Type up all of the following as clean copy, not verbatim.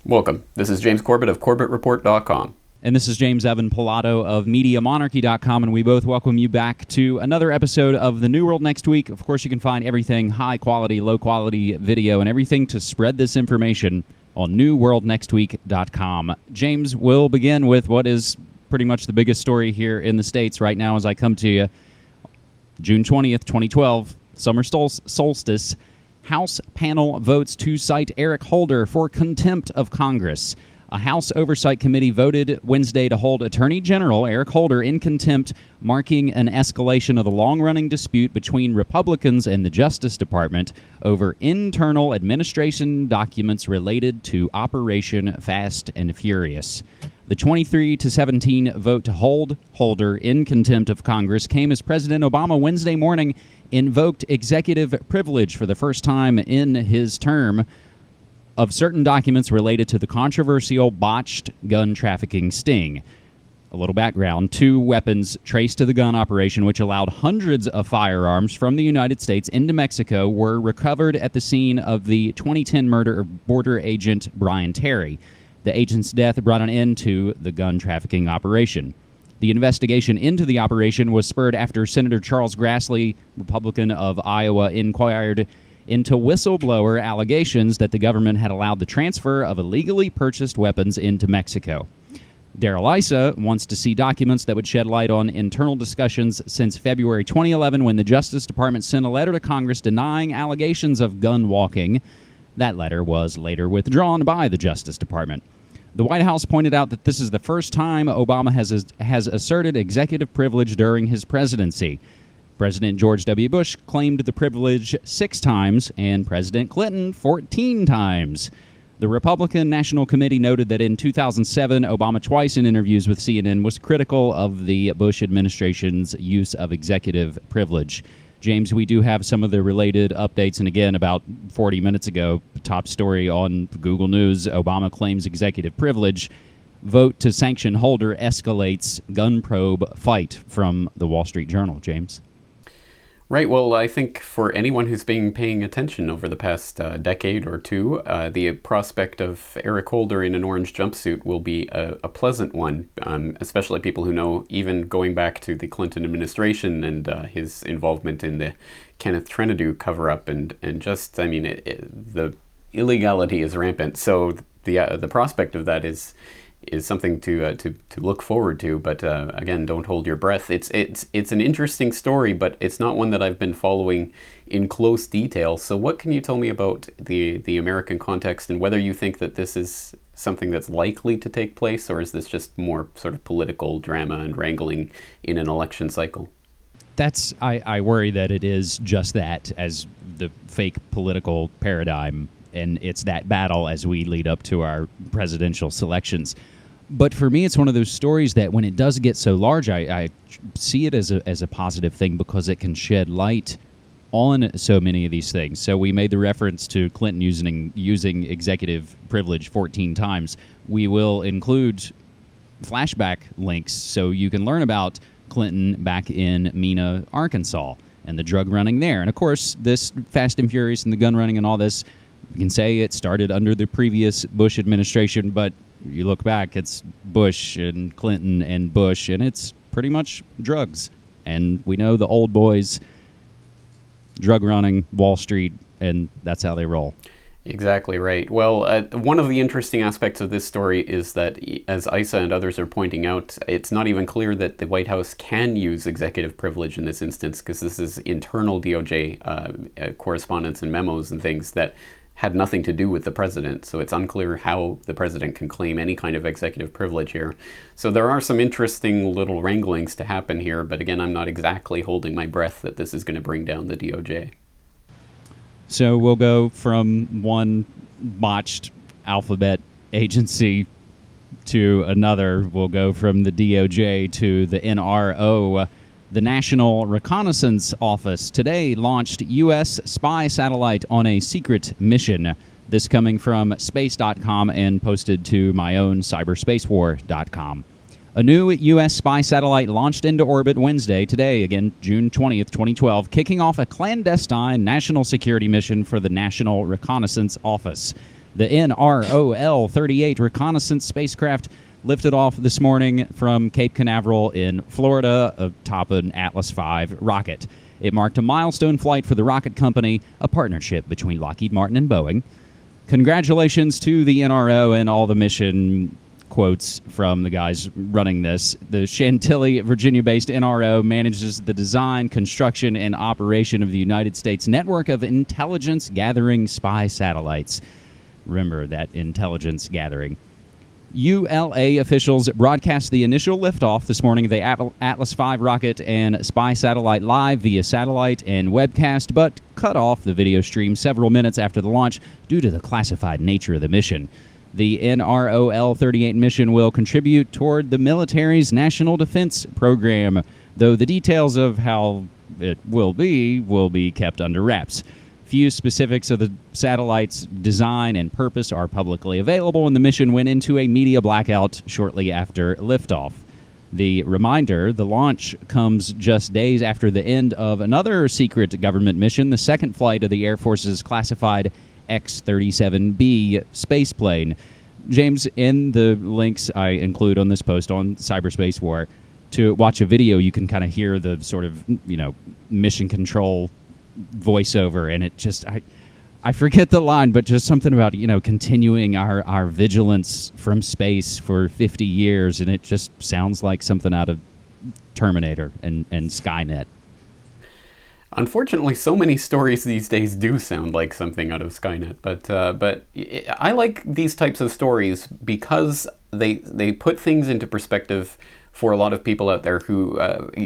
Welcome. This is James Corbett of CorbettReport.com. And this is James Evan Pilato of MediaMonarchy.com, and we both welcome you back to another episode of The New World Next Week. Of course, you can find everything high-quality, low-quality video and everything to spread this information on NewWorldNextWeek.com. James, we'll begin with what is pretty much the biggest story here in the States right now as I come to you. June 20th, 2012, summer solstice. House panel votes to cite Eric Holder for contempt of Congress. A House Oversight Committee voted Wednesday to hold Attorney General Eric Holder in contempt, marking an escalation of the long-running dispute between Republicans and the Justice Department over internal administration documents related to Operation Fast and Furious. The 23-17 vote to hold Holder in contempt of Congress came as President Obama Wednesday morning invoked executive privilege for the first time in his term of certain documents related to the controversial botched gun trafficking sting. A little background: 2 weapons traced to the gun operation, which allowed hundreds of firearms from the United States into Mexico, were recovered at the scene of the 2010 murder of border agent Brian Terry. The agent's death brought an end to the gun trafficking operation. The investigation into the operation was spurred after Senator Charles Grassley, Republican of Iowa, inquired into whistleblower allegations that the government had allowed the transfer of illegally purchased weapons into Mexico. Darrell Issa wants to see documents that would shed light on internal discussions since February 2011, when the Justice Department sent a letter to Congress denying allegations of gun walking. That letter was later withdrawn by the Justice Department. The White House pointed out that this is the first time Obama has asserted executive privilege during his presidency. President George W. Bush claimed the privilege 6 times, and President Clinton 14 times. The Republican National Committee noted that in 2007, Obama twice in interviews with CNN was critical of the Bush administration's use of executive privilege. James, we do have some of the related updates, and again, about 40 minutes ago, top story on Google News: Obama claims executive privilege. Vote to sanction Holder escalates gun probe fight, from the Wall Street Journal. James? Right. Well, I think for anyone who's been paying attention over the past decade or two, the prospect of Eric Holder in an orange jumpsuit will be a pleasant one, especially people who know, even going back to the Clinton administration and his involvement in the Kenneth Trentadue cover-up, and just, I mean, the illegality is rampant. So the prospect of that is something to look forward to, but again, don't hold your breath. It's an interesting story, but it's not one that I've been following in close detail. So what can you tell me about the American context, and whether you think that this is something that's likely to take place, or is this just more sort of political drama and wrangling in an election cycle? I worry that it is just that, as the fake political paradigm, and it's that battle as we lead up to our presidential selections. But for me, it's one of those stories that when it does get so large, I see it as a positive thing, because it can shed light on so many of these things. So we made the reference to Clinton using executive privilege 14 times. We will include flashback links so you can learn about Clinton back in Mena, Arkansas, and the drug running there. And of course, this Fast and Furious and the gun running and all this, you can say it started under the previous Bush administration, but you look back, it's Bush and Clinton and Bush, and it's pretty much drugs. And we know the old boys, drug running, Wall Street, and that's how they roll. Exactly right. Well, one of the interesting aspects of this story is that, as Issa and others are pointing out, it's not even clear that the White House can use executive privilege in this instance, because this is internal DOJ correspondence and memos and things that had nothing to do with the president. So it's unclear how the president can claim any kind of executive privilege here. So there are some interesting little wranglings to happen here, but again, I'm not exactly holding my breath that this is going to bring down the DOJ. So we'll go from one botched alphabet agency to another. We'll go from the DOJ to the NRO. The National Reconnaissance Office today launched U.S. spy satellite on a secret mission. This coming from space.com and posted to my own cyberspacewar.com. A new U.S. spy satellite launched into orbit Wednesday, today, again, June 20th, 2012, kicking off a clandestine national security mission for the National Reconnaissance Office. The NROL-38 reconnaissance spacecraft lifted off this morning from Cape Canaveral in Florida atop an Atlas V rocket. It marked a milestone flight for the rocket company, a partnership between Lockheed Martin and Boeing. Congratulations to the NRO and all the mission quotes from the guys running this. The Chantilly, Virginia-based NRO manages the design, construction, and operation of the United States network of intelligence-gathering spy satellites. Remember that intelligence gathering. ULA officials broadcast the initial liftoff this morning of the Atlas V rocket and spy satellite live via satellite and webcast, but cut off the video stream several minutes after the launch due to the classified nature of the mission. The NROL-38 mission will contribute toward the military's national defense program, though the details of how it will be kept under wraps. Few specifics of the satellite's design and purpose are publicly available, and the mission went into a media blackout shortly after liftoff. The reminder, the launch comes just days after the end of another secret government mission, the second flight of the Air Force's classified X-37B spaceplane. James, in the links I include on this post on Cyberspace War, to watch a video, you can kind of hear the sort of, mission control voiceover, and it just I forget the line, but just something about continuing our vigilance from space for 50 years, and it just sounds like something out of Terminator and Skynet. Unfortunately, so many stories these days do sound like something out of Skynet, but I like these types of stories because they put things into perspective for a lot of people out there who,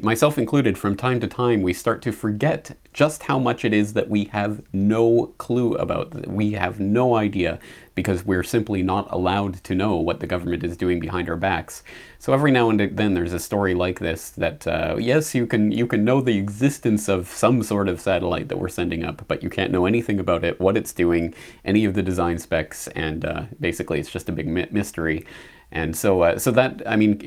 myself included, from time to time, we start to forget just how much it is that we have no clue about. We have no idea because we're simply not allowed to know what the government is doing behind our backs. So every now and then there's a story like this that, yes, you can know the existence of some sort of satellite that we're sending up, but you can't know anything about it, what it's doing, any of the design specs, and basically it's just a big mystery. And so that,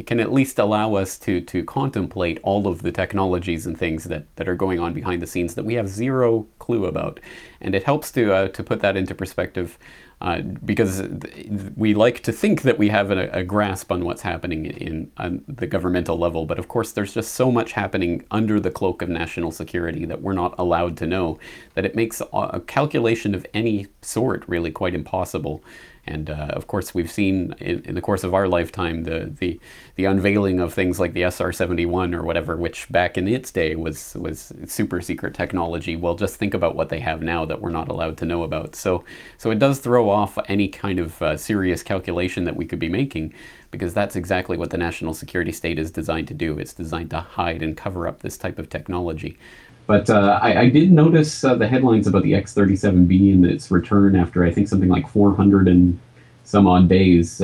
can at least allow us to contemplate all of the technologies and things that are going on behind the scenes that we have zero clue about. And it helps to put that into perspective because we like to think that we have a grasp on what's happening on the governmental level. But of course, there's just so much happening under the cloak of national security that we're not allowed to know, that it makes a calculation of any sort really quite impossible. And of course, we've seen in the course of our lifetime the unveiling of things like the SR-71 or whatever, which back in its day was super secret technology. Well, just think about what they have now that we're not allowed to know about. So it does throw off any kind of serious calculation that we could be making, because that's exactly what the national security state is designed to do. It's designed to hide and cover up this type of technology. But I did notice the headlines about the X-37B and its return after, I think, something like 400 and some odd days.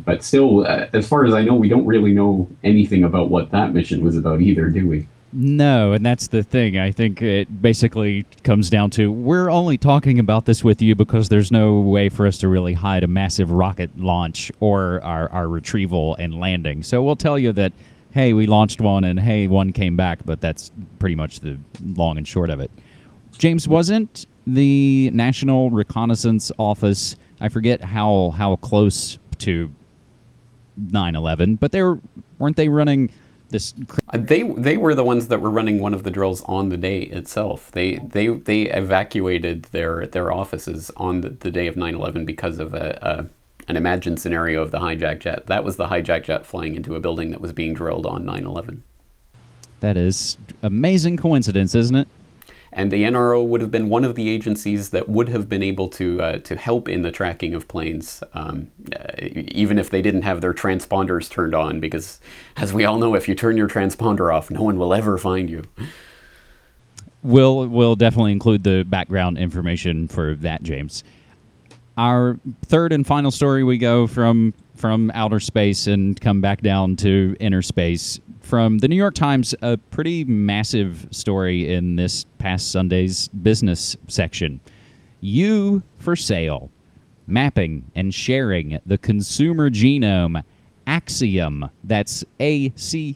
But still, as far as I know, we don't really know anything about what that mission was about either, do we? No, and that's the thing. I think it basically comes down to, we're only talking about this with you because there's no way for us to really hide a massive rocket launch or our retrieval and landing. So we'll tell you that, hey, we launched one, and hey, one came back, but that's pretty much the long and short of it. James, wasn't the National Reconnaissance Office, I forget how close to 9/11, but weren't they running this? They were the ones that were running one of the drills on the day itself. They evacuated their offices on the day of 9/11 because of an imagined scenario of the hijack jet. That was the hijack jet flying into a building that was being drilled on 9/11. That is amazing coincidence, isn't it? And the NRO would have been one of the agencies that would have been able to help in the tracking of planes, even if they didn't have their transponders turned on, because, as we all know, if you turn your transponder off, no one will ever find you. We'll definitely include the background information for that, James. Our third and final story, we go from outer space and come back down to inner space. From the New York Times, a pretty massive story in this past Sunday's business section. You for sale. Mapping and sharing the consumer genome. Axiom, that's ACXIOM,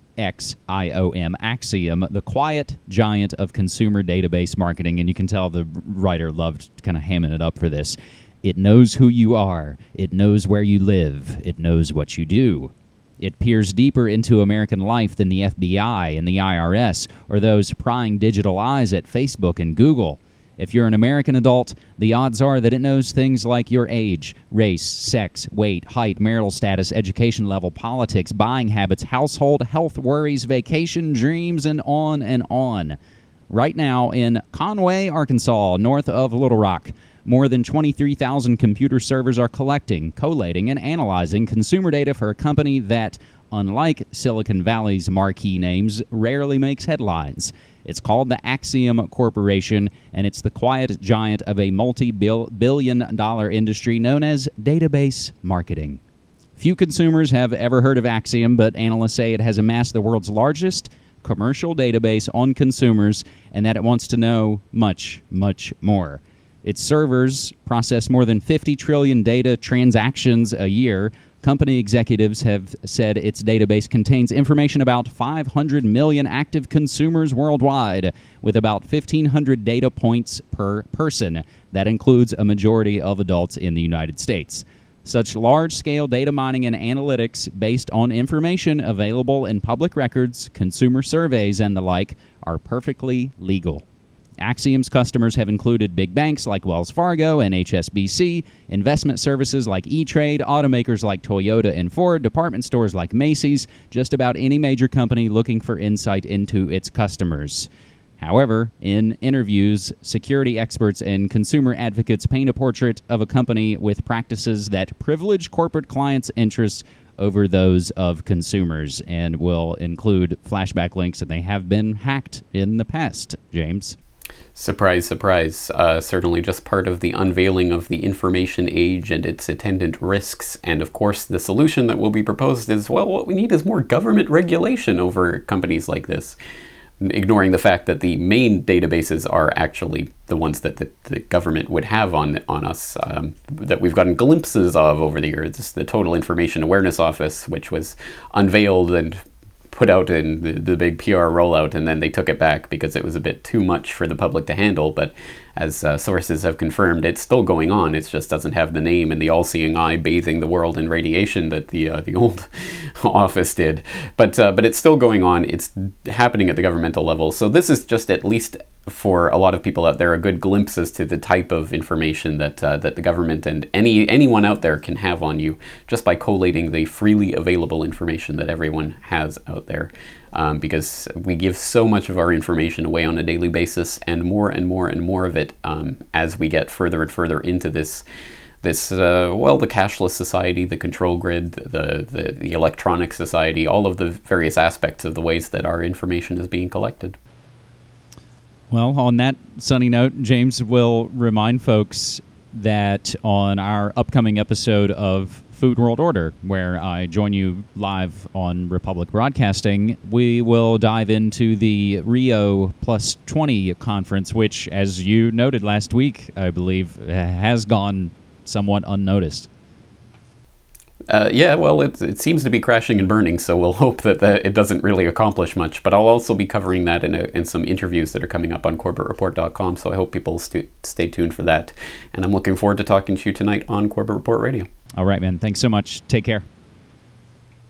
Axiom, the quiet giant of consumer database marketing. And you can tell the writer loved kind of hamming it up for this. It knows who you are. It knows where you live. It knows what you do. It peers deeper into American life than the FBI and the IRS or those prying digital eyes at Facebook and Google. If you're an American adult, the odds are that it knows things like your age, race, sex, weight, height, marital status, education level, politics, buying habits, household health worries, vacation dreams, and on and on. Right now in Conway, Arkansas, north of Little Rock, more than 23,000 computer servers are collecting, collating, and analyzing consumer data for a company that, unlike Silicon Valley's marquee names, rarely makes headlines. It's called the Axiom Corporation, and it's the quiet giant of a multi-billion-dollar industry known as database marketing. Few consumers have ever heard of Axiom, but analysts say it has amassed the world's largest commercial database on consumers and that it wants to know much, much more. Its servers process more than 50 trillion data transactions a year. Company executives have said its database contains information about 500 million active consumers worldwide, with about 1,500 data points per person. That includes a majority of adults in the United States. Such large-scale data mining and analytics based on information available in public records, consumer surveys, and the like are perfectly legal. Axiom's customers have included big banks like Wells Fargo and HSBC, investment services like E-Trade, automakers like Toyota and Ford, department stores like Macy's, just about any major company looking for insight into its customers. However, in interviews, security experts and consumer advocates paint a portrait of a company with practices that privilege corporate clients' interests over those of consumers and will include flashback links, and they have been hacked in the past, James. Surprise, surprise. Certainly just part of the unveiling of the information age and its attendant risks. And of course, the solution that will be proposed is, well, what we need is more government regulation over companies like this, ignoring the fact that the main databases are actually the ones that the government would have on us, that we've gotten glimpses of over the years. It's the Total Information Awareness Office, which was unveiled and put out in the big PR rollout, and then they took it back because it was a bit too much for the public to handle. But as sources have confirmed, it's still going on. It just doesn't have the name and the all-seeing eye bathing the world in radiation that the old office did. But it's still going on. It's happening at the governmental level. So this is just, at least for a lot of people out there, a good glimpse as to the type of information that the government and anyone out there can have on you just by collating the freely available information that everyone has out there. Because we give so much of our information away on a daily basis, and more and more and more of it as we get further and further into this the cashless society, the control grid, the electronic society, all of the various aspects of the ways that our information is being collected. Well, on that sunny note, James will remind folks that on our upcoming episode of Food World Order, where I join you live on Republic Broadcasting, we will dive into the Rio Plus 20 conference, which, as you noted last week, I believe, has gone somewhat unnoticed. Yeah, well, it seems to be crashing and burning, so we'll hope that it doesn't really accomplish much. But I'll also be covering that in some interviews that are coming up on CorbettReport.com, so I hope people stay tuned for that. And I'm looking forward to talking to you tonight on Corbett Report Radio. All right, man. Thanks so much. Take care.